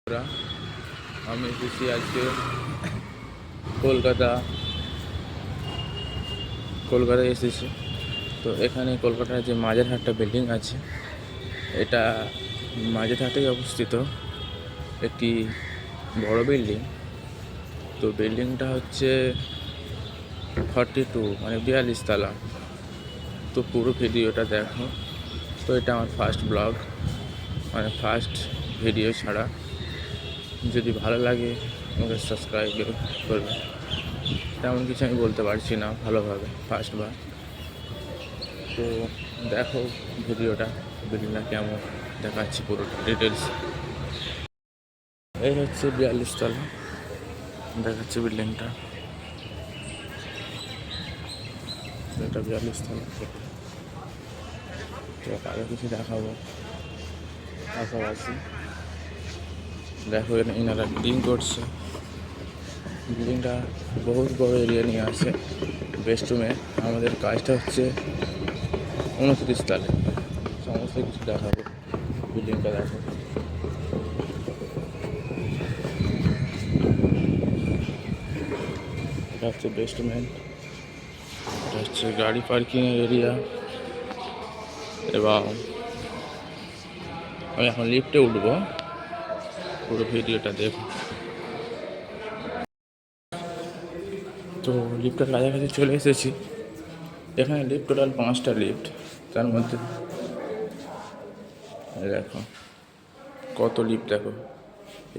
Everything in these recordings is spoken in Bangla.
বন্ধুরা, আমি এসেছি আজকে কলকাতায় এসেছি। তো এখানে কলকাতার যে মাঝেরহাটটা বিল্ডিং আছে, এটা মাঝেরহাটেই অবস্থিত একটি বড় বিল্ডিং। তো বিল্ডিংটা হচ্ছে 42 মানে 42 তলা। তো পুরো ভিডিওটা দেখো। তো এটা আমার ফার্স্ট ব্লগ, মানে ফার্স্ট ভিডিও ছাড়া। যদি ভালো লাগে আমাকে সাবস্ক্রাইব করবে। তেমন কিছু আমি বলতে পারছি না ভালোভাবে, ফার্স্টবার। তো দেখো ভিডিওটা, বিল্ডিংটা কেমন দেখাচ্ছি পুরো ডিটেলস। এই হচ্ছে 42 তলা, দেখাচ্ছে বিল্ডিংটা। এটা 42 তলা। তো আরও কিছু দেখাবো পাশাপাশি। দেখো এনারা ক্লিন করছে। বিল্ডিংটা বহুত বড় এরিয়া নিয়ে আছে। বেডরুমে আমাদের কাজটা হচ্ছে 29 তলে। সমস্ত কিছু দেখাবো, বিল্ডিংটা দেখো। এটা হচ্ছে বেসমেন্ট, এটা হচ্ছে গাড়ি পার্কিংয়ের এরিয়া। এবং আমি এখন লিফটে উঠবো, পুরো ভিডিওটা দেখো। তো লিফটের কাছাকাছি চলে এসেছি। এখানে লিফট টোটাল 5টা লিফট, তার মধ্যে দেখো কত লিফট দেখো।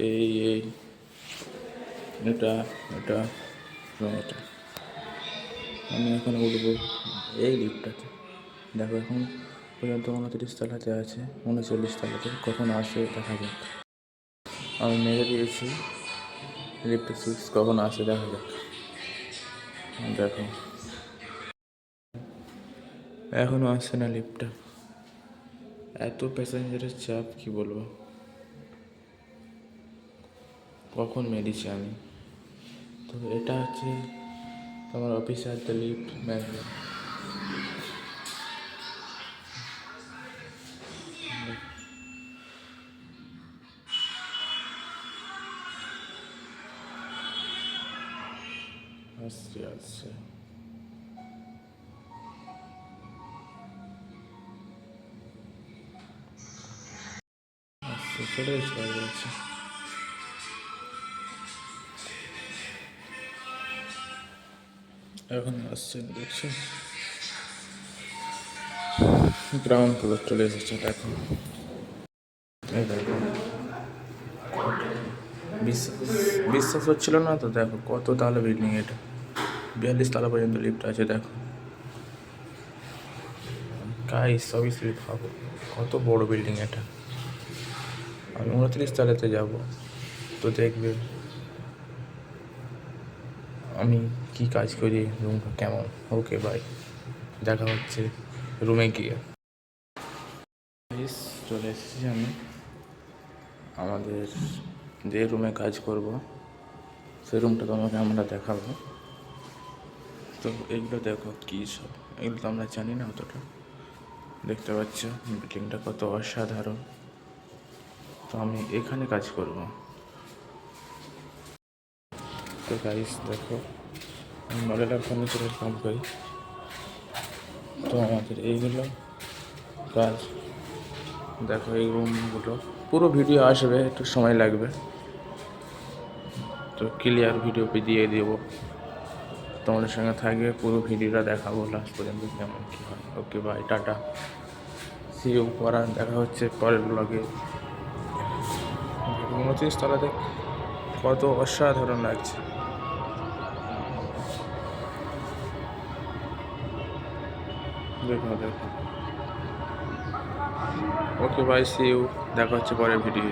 এই এটা এটা এটা আমি এখন উঠবো এই লিফটটাতে। দেখো এখন পর্যন্ত 29 তলাতে আছে, 39 তলাতে কখন আসে দেখা যাক। আমি মেরে দিয়েছি লিফটের সুইচ, কখন আসে দেখা যাক। দেখো এখনও আসছে না লিফটটা। এত প্যাসেঞ্জারের চাপ কি বলবো, কখন মেরেছি আমি। তো এটা হচ্ছে তোমার অফিসার, দ্য লিফট ম্যানেজার। আসছে আসছে আসছে, চলে যাচ্ছে। এখন আসছে দেখছো, গ্রাউন্ড ফ্লোর চলে এসেছে। দেখো এই দেখো, বিশ্বাস হচ্ছিল না তো। দেখো কত তাহলে বিল্ডিং, এটা 42 তলা পর্যন্ত লিফট আছে। দেখো গাইস, সবই ভাবো কত বড় বিল্ডিং এটা। আমি 29 তলাতে যাব, তো দেখবে আমি কি কাজ করি, রুমটা কেমন। ওকে বাই, দেখা হচ্ছে রুমে গিয়ে। চলে এসেছি আমি আমাদের যে রুমে কাজ করব, সেই রুমটা তোমাকে আমরা দেখাবো। তো এগুলো দেখো কী সব, এগুলো তো আমরা জানি না অতটা। দেখতে পাচ্ছ বিল্ডিংটা কত অসাধারণ। তো আমি এখানে কাজ করব। তো গাইস দেখো, আমি মডেলার ফার্নিচারের কাম করি। তো আমাদের এইগুলো কাজ দেখো। এই রুমগুলো পুরো ভিডিও আসবে, একটু সময় লাগবে। তো ক্লিয়ার ভিডিও দিয়ে দেবো, তোমাদের সঙ্গে থাকবে, পুরো ভিডিওটা দেখাবো লাস্ট পর্যন্ত কেমন কী হয়। Okay bye, tata, see you. দেখা হচ্ছে পরের ব্লগে। 29 তলাতে কত অসাধারণ লাগছে। দেখো দেখো। Okay bye, see you. দেখা হচ্ছে পরের ভিডিও।